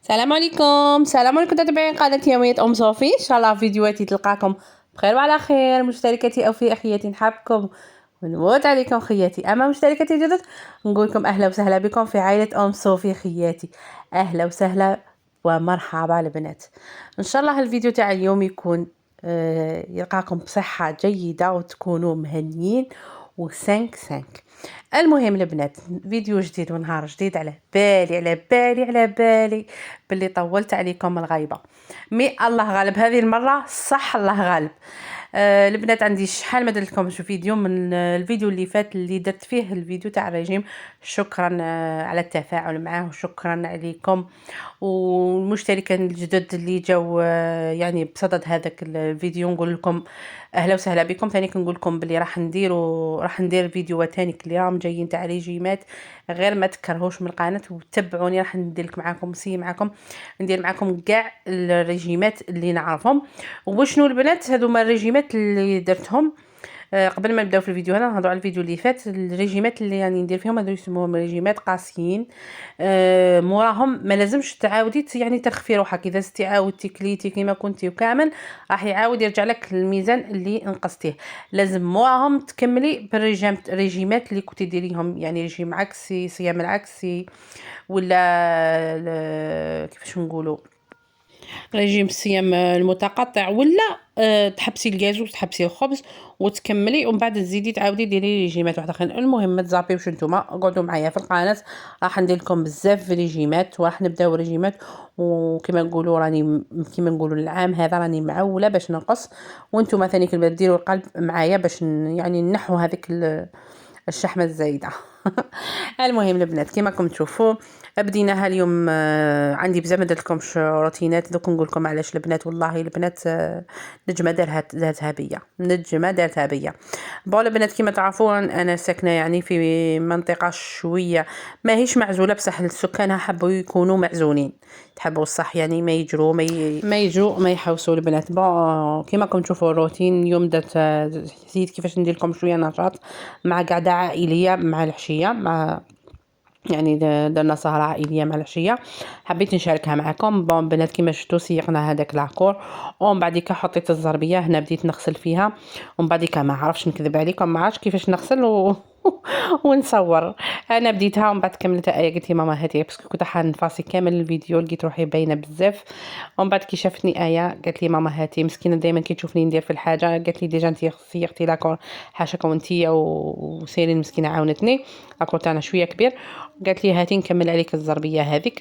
السلام عليكم متابعين قناة يومية أم صوفي. إن شاء الله فيديوهاتي تلقاكم بخير وعلى خير. مشتركاتي أو في أخياتي نحبكم ونموت عليكم خياتي. أما مشتركاتي جدد نقول لكم أهلا وسهلا بكم في عائلة أم صوفي خياتي. أهلا وسهلا ومرحبا البنات. إن شاء الله الفيديو تاع اليوم يكون يلقاكم بصحة جيدة وتكونوا مهنيين وسانك سانك. المهم البنات، فيديو جديد ونهار جديد. على بالي باللي طولت عليكم الغيبة، مي الله غالب هذه المرة، صح الله غالب. البنات عندي شحال ما درت لكمش فيديو من الفيديو اللي فات اللي درت فيه الفيديو تاع الرجيم. شكرا على التفاعل معاه وشكرا عليكم والمشتركين الجدد اللي جاو يعني بصدد هذاك الفيديو. نقول لكم اهلا وسهلا بكم. ثاني كنقول لكم بلي راح ندير فيديوهات ثاني اللي راهم جايين تاع ريجيمات، غير ما تكرهوش من القناه وتتبعوني. راح ندير لك ندير معكم كاع الريجيمات اللي نعرفهم. وشنو البنات هذوما الريجيمات اللي درتهم قبل ما نبداو في الفيديو هذا نهضروا على الفيديو اللي فات. الريجيمات اللي يعني ندير فيهم هذو يسموهم ريجيمات قاسيين. موراهم ما لازمش تعاودي يعني ترخفي روحك. اذا ستي عاودتي كليتي كيما كنتي وكامل راح يعاود يرجع لك الميزان اللي نقصتيه. لازم موراهم تكملي بالريجيمات اللي كنتي ديريهم، يعني ريجيم عكسي، صيام العكسي، ولا كيفاش نقولوا ريجيم الصيام المتقطع، ولا تحبسي الكاجو وتحبسي الخبز وتكملي ومن بعد تزيدي تعاودي ديري ريجيمات واحده اخرين. المهم ما تزابيوش نتوما، قعدوا معايا في القناه راح ندير لكم بزاف ريجيمات وراح نبداو ريجيمات. وكما نقولوا كما نقولوا العام هذا راني معوله باش ننقص، وانتم ثاني كلمه ديروا القلب معايا باش يعني نحو هذيك الشحمه الزايده. المهم البنات كما راكم تشوفوا بديناها اليوم. عندي بزاف ما درتلكمش روتينات، دوك نقول لكم علاش البنات. والله البنات نجمه دارتها بيا. بون البنات كما تعرفون انا ساكنه يعني في منطقه شويه ماهيش معزوله، بصح السكانها حبوا يكونوا معزولين، تحبوا الصح يعني ما يجروا ما يجوا ما يحوسوا البنات. بون كما راكم تشوفوا الروتين اليوم درت زيد كيفاش ندير لكم شويه نشاط مع قعده عائليه مع العشيه، مع يعني درنا سهرة عائلية مع العشية حبيت نشاركها معكم. بون بنات كيما شفتوا سيقنا هذاك العكور، ومن بعديك حطيت الزربيه هنا بديت نغسل فيها، ومن بعديك ما عرفش نكذب عليكم ما عرفتش كيفاش نغسل ونصور. انا بديتها ومن بعد كملتها ايه قلت لي ماما هاتي باسكو كنت حنفاصي كامل الفيديو لقيت روحي باينه بزاف. ومن بعد كي شافتني ايه قالت لي ماما هاتي مسكينه دائما كي تشوفني ندير في الحاجه قالت لي ديجا انت صيغتي لاكور حاشاكم انتيا وسيرين مسكينه عاونتني لاكور تاعنا شويه كبير. قالت لي هاتي نكمل عليك الزربيه هذيك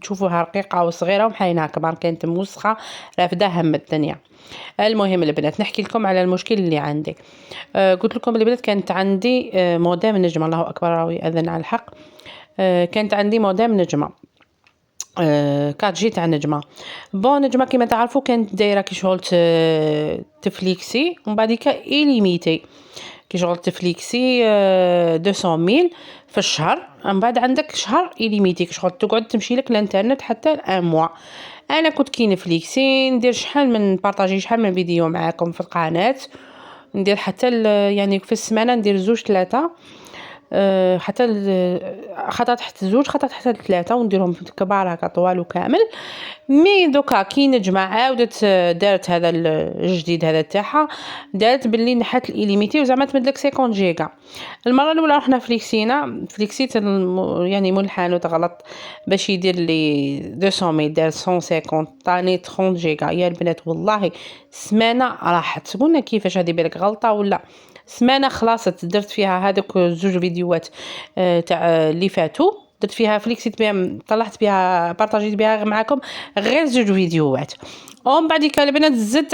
تشوفوها رقيقه وصغيره ومحاينها كبار كانت موسخه رافده هم الدنيا. المهم البنات نحكي لكم على المشكل اللي عندي. قلت لكم البنات كانت عندي مودام نجمه، الله اكبر راهو يأذن على الحق. كانت عندي مودام نجمه 4G تاع نجمه. بون نجمه كما تعرفوا كانت دايره كي شغل تفليكسي ومن بعديك إيليميتي كي شغل تفليكسي 200,000 في الشهر، من بعد عندك شهر إيليميتي كي شغل تقعد تمشي لك الانترنت حتى ان موا. انا كنت كي نفليكسي ندير شحال من بارطاجي شحال من فيديو معاكم في القناه، ندير حتى يعني في السمانه ندير 2-3 حتى خطات حتى 2 خطات حتى 3 ونديرهم كبار هكا طوال وكامل. مي دوكا كي نجمع عاودت دارت هذا الجديد هذا تاعها، دارت باللي نحت الإليميتي وزعما تمدلك 50 جيجا. المره الاولى رحنا فليكسيت يعني ملحن وتغلط باش يدير لي 200,000 دار 150 طاني 30 جيجا. يا البنات والله سمانه راحت. قلنا كيفاش هذه بالك غلطه ولا سمانه خلاصت درت فيها هذوك 2 فيديوهات تاع اللي فاتوا درت فيها فليكسيت بها طلعت بها بارطاجيت بها معكم غير 2 فيديوهات. ومن بعد البنات زدت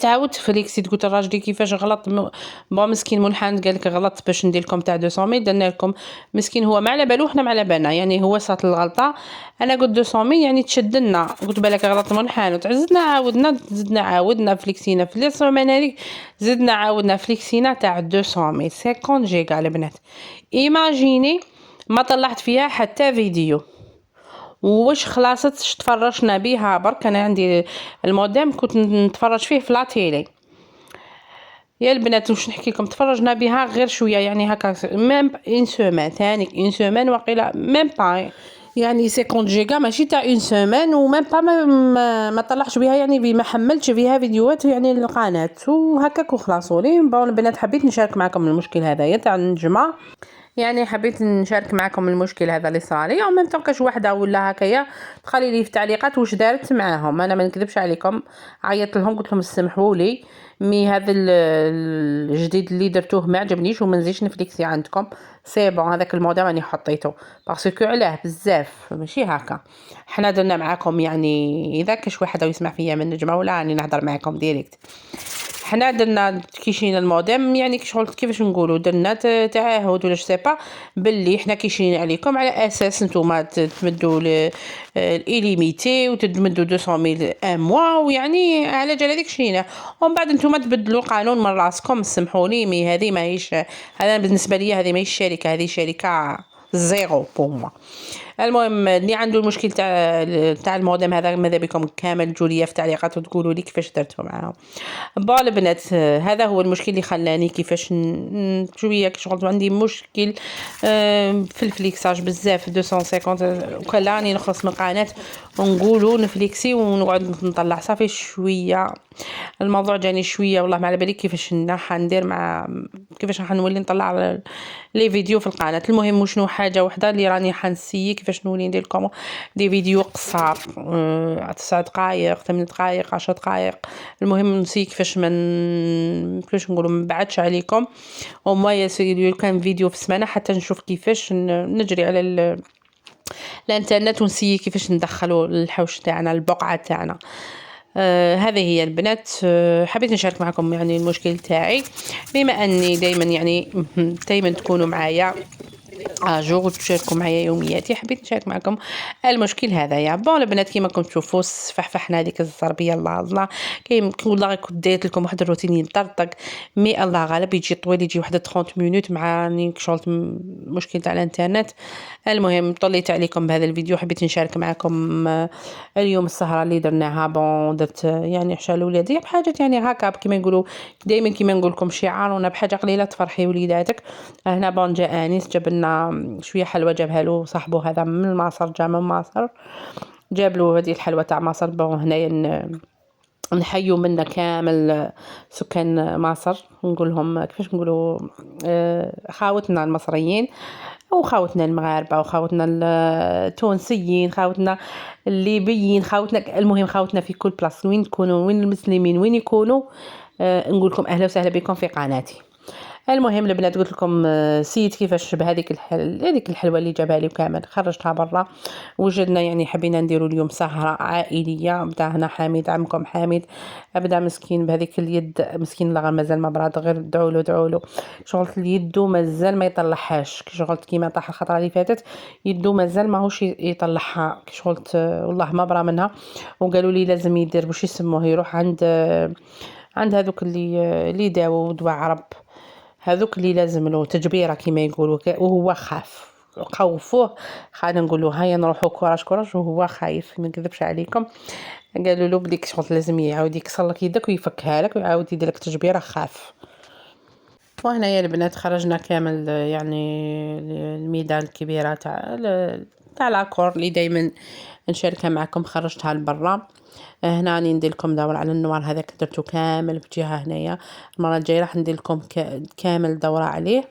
عاود فليكسيت قلت لراجلي كيفاش غلط بون مسكين منحن قال لك غلط باش ندير لكم تاع 200,000 درنا لكم. مسكين هو ما على بالو حنا ما على بالنا، يعني هو صات الغلطه. انا قلت 200,000 يعني تشدلنا قلت بالك غلط منحن وتعزدنا عاودنا فليكسينا في السومان هذيك زدنا عاودنا فليكسينا تاع 200,000 50 جيجا البنات. ايماجيني ما طلعت فيها حتى فيديو واش خلاصت تفرجنا بها برك. انا عندي المودام كنت نتفرج فيه في لاتيلي يا البنات واش نحكي لكم تفرجنا بها غير شويه يعني هكا ميم اون سومان ثاني اون سومان وقيله ميم با يعني 50 جيجا ماشي تاع اون سيمين، وميم با ما طلعش بها يعني ما حملتش فيها فيديوهات يعني للقناه وهكاك وخلاص. ولي بون البنات حبيت نشارك معكم المشكل هذايا تاع النجمه، يعني حبيت نشارك معكم المشكل هذا اللي صارلي. وميم طون كاش وحده ولا هكايا تخلي لي في التعليقات واش دارت معاهم. انا ما نكذبش عليكم، عيطت لهم قلت لهم سمحوا لي مي هذا الجديد اللي درتوه ما عجبنيش وما نزيدش نفليكسي عندكم. سي بون هذاك الموديل راني حطيته باسكو علاه بزاف ماشي هكا. حنا درنا معاكم يعني اذا كاش واحد يسمع فيا من نجمه ولا راني نهضر معاكم ديريكت. حنا درنا كيشينا الموديم يعني شغل كيفاش نقولوا درنا تعهد ولا سي با باللي حنا كيشين عليكم على اساس نتوما تمدوا الإليميتي وتمدوا 200,000 ان موا، ويعني على جال هذيك شينا ومن بعد نتوما تبدلوا القانون من راسكم. سمحوني مي هذه ماهيش، هذا بالنسبه لي هذه ماهيش شركه، هذه شركه زيرو بوموا. المهم اللي عنده المشكل تاع المودم هذا ماذا بكم كامل جوليه في التعليقات وتقولوا لي كيفاش درتوا معاهم. بون البنات هذا هو المشكل اللي خلاني كيفاش شويه شغل عندي مشكل في الفليكساج بزاف 250 وكان راني نخلص من القناه ونقولوا نفليكسي ونقعد نطلع صافي شويه. الموضوع جاني شويه والله ما على بالي كيفاش حندير مع كيفاش راح نولي نطلع لي فيديو في القناه. المهم شنو حاجه وحده اللي راني حنسي كيفاش نولي ندير لكم دي فيديو قصار 9 دقائق 8 دقائق 10 دقائق. المهم نسي كيفاش كيفاش نقولوا ما بعدش عليكم وما يسير كان فيديو في السمانه حتى نشوف كيفاش نجري على الانترنت ونسي كيفاش ندخلوا الحوش تاعنا البقعه تاعنا. هذه هي البنات. حبيت نشارك معكم يعني المشكل تاعي بما اني دائما تكونوا معايا اجور وتشاركوا معايا يومياتي. حبيت نشارك معكم المشكل هذا يا بون البنات. كيما كنتم تشوفوا فحفحنا هذيك الزربيه الله كاين والله كنت دايرت لكم واحد الروتين يطرطق مي الله غالب يجي طويل يجي واحد 30 مينوت مع راني شغلت مشكل تاع الانترنت. المهم طليت عليكم بهذا الفيديو حبيت نشارك معكم اليوم السهره اللي درناها. بون درت يعني عشاء لولادي بحاجه يعني هكا كيما يقولوا دائما كيما نقول لكم شعار ونا بحاجه قليله تفرحي وليداتك. هنا بون جاء انيس جاب لنا شويه حلوه جابها له صاحبه هذا من مصر جا من مصر جاب له هذه الحلوه تاع مصر. بون هنايا نحيو منا كامل سكان مصر نقول لهم كيفاش نقولوا خاوتنا المصريين وخاوتنا المغاربه وخاوتنا التونسيين خاوتنا الليبيين خاوتنا المهم خاوتنا في كل بلاصه وين تكونوا وين المسلمين وين يكونوا. نقول لكم اهلا وسهلا بكم في قناتي. المهم البنات قلت لكم سيت كيفاش بهذيك هذيك الحلوه اللي جابها لي كامل خرجتها برا. وجدنا يعني حبينا نديروا اليوم سهره عائليه. بدا هنا حميد عمكم حميد بدا مسكين بهذيك اليد مسكين الله مازال ما براد غير دعوا له شغل يدو مازال ما يطلعهاش شغلت كيما طاح الخطره اللي فاتت يدو مازال ماهوش يطلعها شغلت والله ما برا منها. وقالوا لي لازم يدير باش يسموه يروح عند هذوك اللي داو دواء عرب هذوك اللي لازم له تجبيره كما يقولوا وهو خاف خوفوه. خلينا نقولوا هيا نروحوا كراش وهو خايف ما نكذبش عليكم. قالوا له بديك شغل لازم يعاود يكسر لك يدك ويفكها لك ويعاود يدير لك تجبيره خاف. وهنا يا البنات خرجنا كامل يعني الميدان الكبيره تاع لاكور اللي دائما نشاركها معكم خرجتها لبرا. هنا راني ندير لكم دور على النوار هذاك درتو كامل بجهه هنايا. المره الجايه راح ندير لكم كامل دوره عليه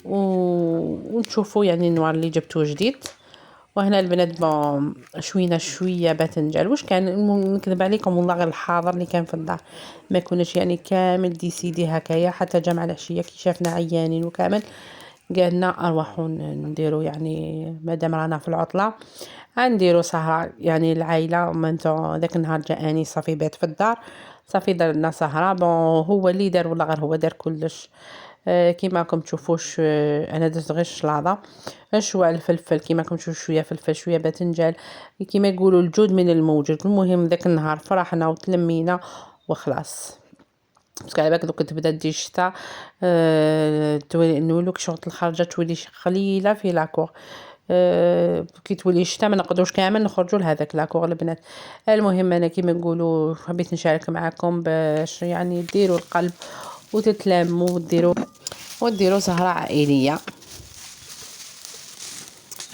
ونشوفوا يعني النوار اللي جبتوه جديد. وهنا البنات بون شويه باذنجان واش كان نكذب عليكم والله غير الحاضر اللي كان في الدار ما كناش يعني كامل ديسيدي هكايا حتى جمع العشيه كي شافنا عيانين وكامل قالنا اروحوا نديروا يعني مادام رانا في العطله نديروا سهره يعني العائله. منتو ذاك النهار جاءني صافي بيت في الدار صافي درنا سهره. بون هو اللي دار ولا غير هو دار كلش. كيما راكم تشوفوش انا درت غير الشلاضه شويه الفلفل كيما راكم تشوفوا شويه فلفل شويه باذنجان كيما يقولوا الجود من الموجود. المهم ذاك النهار فرحنا وتلمينا وخلاص. بس على بالك دوك تبدا تجي الشتا نولوك شغل الخرجه تولي قليله في لاكور. كي تولي الشتا ما نقدروش كامل نخرجوا لهذاك لاكور البنات. المهم انا كيما نقولوا حبيت نشارك معكم باش يعني ديروا القلب وتتلموا وديروا سهره عائليه.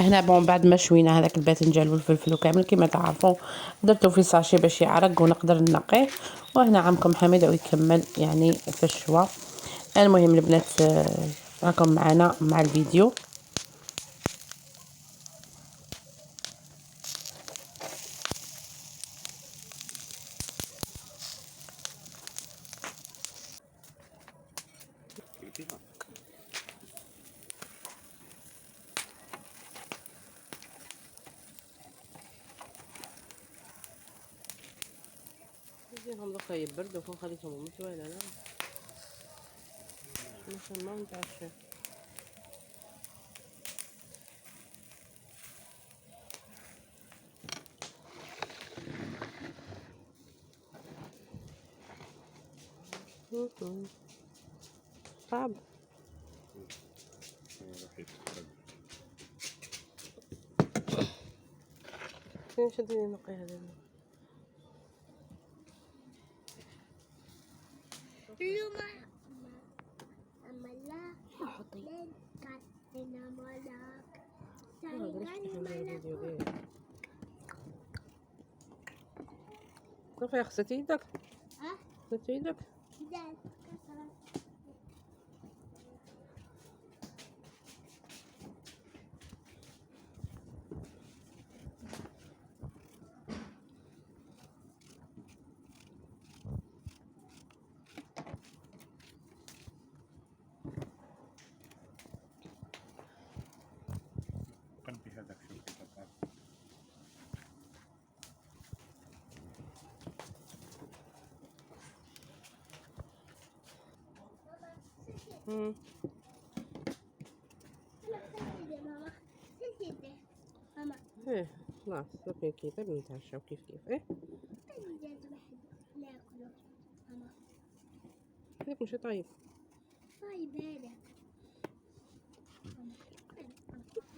هنا بون بعد ما شوينا هذاك الباذنجان والفلفل وكامل كما تعرفوا درتو في ساشي باش يعرق ونقدر نقيه. وهنا عمكم حميد يكمل يعني في الشوا. المهم البنات راكم معنا مع الفيديو. هم دوكا يبردوا كون خليتهم متوالى لا مش ما نتعشى. صعب فين شدني نقي هذا صافي غسلتي يدك؟ غسلتي يدك؟ ايه خلاص صافي كيف نتعشاو كيف ايه هذاك ماشي طايب هذاك.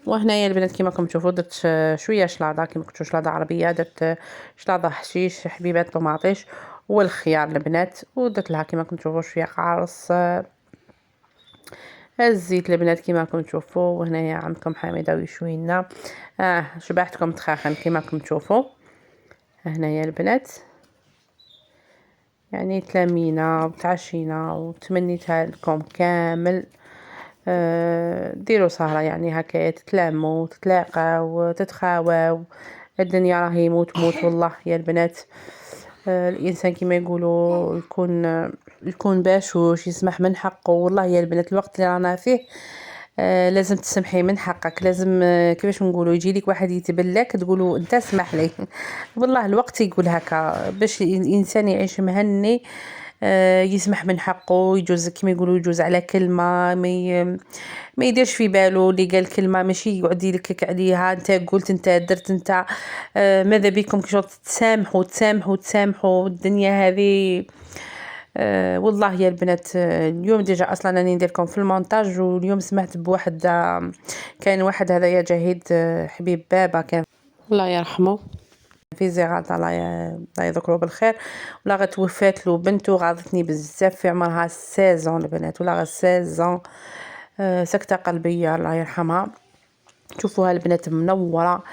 وهنايا البنات كيما راكم تشوفوا درت شويه شلاضه كيما قلتو شلاضه عربيه. درت شلاضه حشيش حبيبات طوماطيش والخيار البنات ودرت لها كيما راكم تشوفوا شويه قارص الزيت البنات كيما راكم تشوفوا. وهنايا عندكم حامده ويشوي لنا شبعتكم تخاخن كيما راكم تشوفوا. هنايا البنات يعني تلامينا وتعشينا وتمنيتها لكم كامل ديروا سهرة يعني هكا تتلاموا وتتلاقاو وتتخاواو. الدنيا راهي يموت موت والله يا البنات. الانسان كما يقولوا يكون باشوش يسمح من حقه والله يا البنات. الوقت اللي رانا فيه لازم تسمحي من حقك. لازم كيفاش نقولوا يجي لك واحد يتبلك تقولوا انت اسمح لي والله الوقت يقول هكا باش الانسان يعيش مهني. يسمح من حقه يجوز كما يقولوا يجوز على كلمه ما يديرش في باله اللي قال كلمه ماشي يقعد يلكك عليها انت قلت انت درت انت. ماذا بكم كي تسامحوا تسامحوا تسامحوا الدنيا هذه. والله يا البنات اليوم ديجا اصلا راني نديركم في المونتاج. واليوم سمعت بواحد كان واحد هذايا جهيد حبيب بابا كان الله يرحمه في زيارات الله يذكره بالخير. ولا غتوفات له بنته غاضتني بزاف في عمرها 16 البنات ولا 16 سكتة قلبية الله يرحمها. شوفوها البنات منورة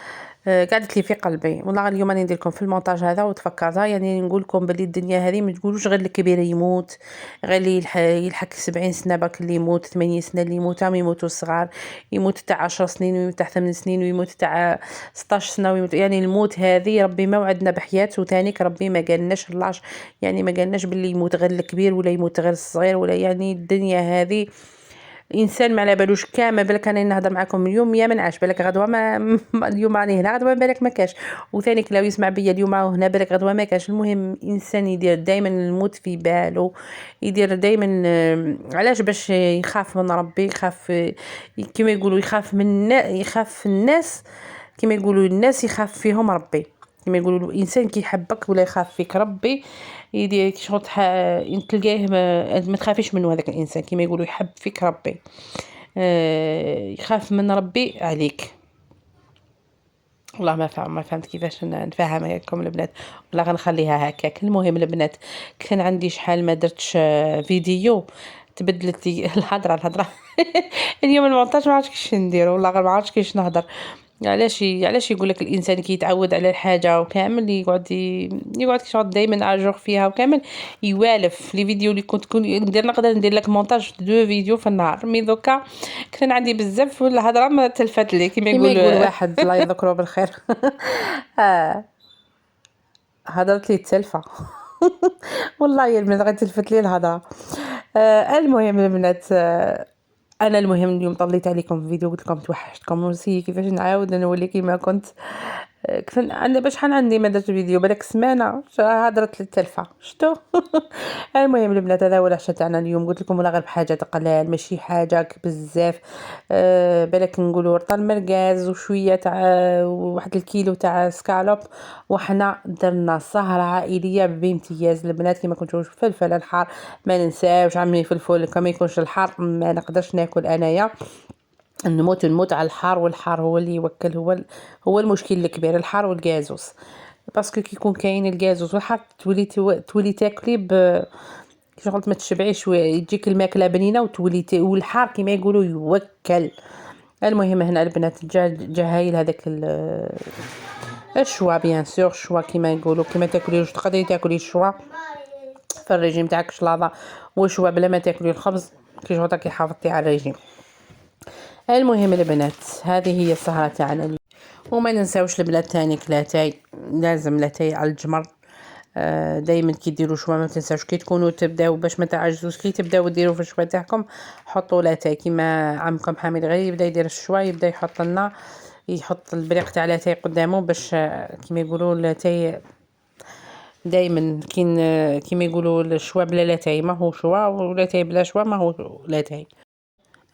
قعدت لي في قلبي والله. اليوم راني ندير لكم في المونتاج هذا وتفكرتها يعني نقول لكم بلي الدنيا هذه ما تقولوش غير الكبير يموت غير اللي يلحق 70 سنه باك اللي يموت 80 سنه اللي يموتوا ما يموتوا الصغار. يموت تاع 10 سنين ويموت تاع 8 سنين ويموت تاع 16 سنه ويموت يعني الموت هذه ربي ما وعدنا بحياه. وثانيك ربي ما قالناش الله يعني ما قالناش باللي يموت غير الكبير ولا يموت غير الصغير ولا يعني الدنيا هذه الانسان ما على بالوش كامل. بالك انا نهضر معكم اليوم يا منعش بالك غدوه اليوم راني هنا غدوه بالك ما كاش. وثاني كلاو يسمع بيا اليوم هنا بالك غدوه ما كاش. المهم الانسان يدير دائما الموت في باله يدير دائما علاش باش يخاف من ربي يخاف كما يقولوا يخاف الناس كما يقولوا الناس يخاف فيهم ربي. كما يقولوا الانسان كي يحبك ولا يخاف فيك ربي يدير كي شغل تلقاه ما تخافيش منه. هذاك الانسان كما يقولوا يحب فيك ربي يخاف من ربي عليك. والله ما فهمت كيفاش نفهم لكم البنات والله غنخليها هكاك. المهم البنات كان عندي شحال ما درتش فيديو تبدلت الهضره اليوم المونتاج ما عرفتش كيفاش ندير، والله غير ما عرفتش كيفاش نهضر. علاش يقول لك الانسان كي يتعود على الحاجه وكامل يقعد كيشغل دائما اجور فيها وكامل يوالف لي فيديو اللي كنت نقدر ندير لك مونتاج 2 فيديو في النهار. مي دوكا كان عندي بزاف الهضره ما تلفت لي كيما يقول واحد الله يذكره بالخير. هضرت لي التلفه. والله يا البنات غير تلفت لي الهضره. المهم البنات، انا المهم اليوم طليت عليكم في فيديو، قلت لكم توحشتكم ونسي كيفاش نعاود نولي كيما كنت. كيف عندي شحال عندي ما درت فيديو بالك سمانه هضرت للتلفه شتو. المهم البنات هذا هو العشاء تاعنا اليوم، قلت لكم ولا غير بحاجه قلال ماشي حاجه بزاف. بالك نقولوا رطل مرقاز وشويه تاع واحد الكيلو تاع سكالوب، وحنا درنا سهره عائليه بامتياز البنات. كما كنتوا فلفل الحار ما ننساوش، عمي فلفل كما يكونش الحار ما نقدرش ناكل انايا، نموت على الحار، والحار هو اللي يوكل، هو المشكل الكبير، الحار والغازوس. باسكو كي يكون كاين الغازوس والحار تولي تاكلي شغل ما تشبعيش، يجيك الماكله بنينه وتولي والحار كما يقولوا يوكل. المهم هنا البنات جا هايل هذاك الشوا بيان سور، الشوا كما يقولوا كما تاكلي تقدري تاكلي الشوا في الريجيم تاعك شلاضه وشوا بلا ما تاكلي الخبز كي شغل كي حافظتي على الريجيم. المهم البنات هذه هي السهرة تاعنا اليوم. وما ننساوش البنات تاني لاتاي، لازم لاتاي على الجمر. دايما كي ديروا شوا ما تنساوش كي تكونوا تبداو باش ما تعجزوش كي تبداو ديروا في الشوا تاعكم حطوا لاتاي. كيما عمكم حامد غير يبدا يدير الشوا يبدا يحط لنا يحط البريق تاع لاتاي قدامه باش كيما يقولوا لاتاي دايما كيما يقولوا الشوا بلا لاتاي ما هو شوا، ولاتاي بلا شوا ما هو لاتاي.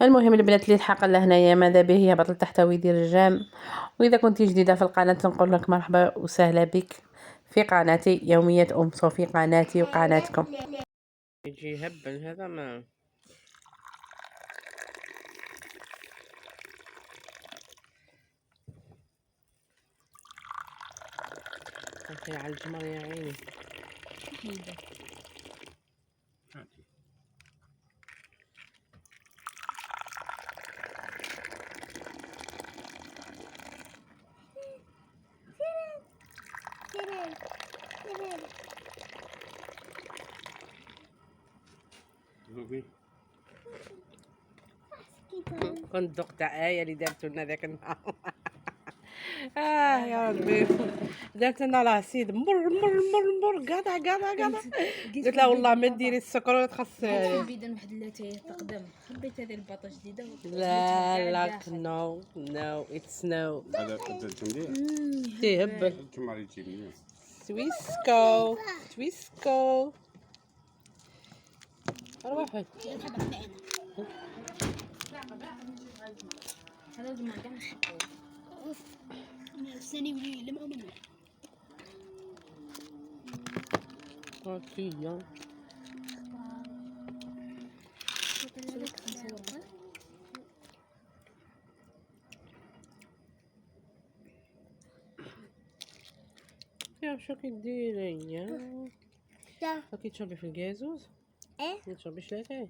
المهم البنات اللي تحق لهنايا ماذا به يهبط لتحت ويدير الجام. واذا كنتي جديده في القناه نقول لك مرحبا وسهلا بك في قناتي يوميات صوفي، قناتي وقناتكم. يجي يهبل هذا ما على الجمر يا عيني. كنت ذقت آية اللي دارت لنا ذاك النهار. يا ربي دارت لنا العصيد مر قاطع قلت لها والله ما ديري السكر ولا تخص بيدن واحد اللاتاي تقدم خبيت هذه البطاطا جديده لا نو اتس نو هذا تندير تهبل كما يجي تويسكو واحد هذا الجماعه كاع نحطوه ثاني ولي لما منه هاكيا يا شو كديري يا كي تشربي في الجازوز ما تشربيش لاتاي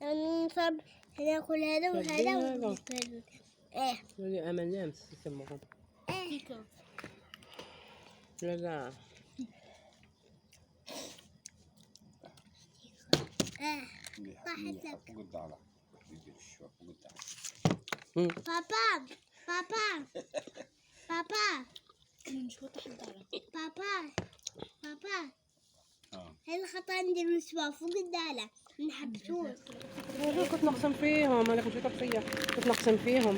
نصب ناكل هذا وهذا ولي امل نامس يسموهم لا طاحت لك بابا بابا بابا شو طاح الدار بابا هل خطا ندير نسوا فوق الدالة نحبسوه كنت نقسم فيهم، انا كنت فيا كنت نقسم فيهم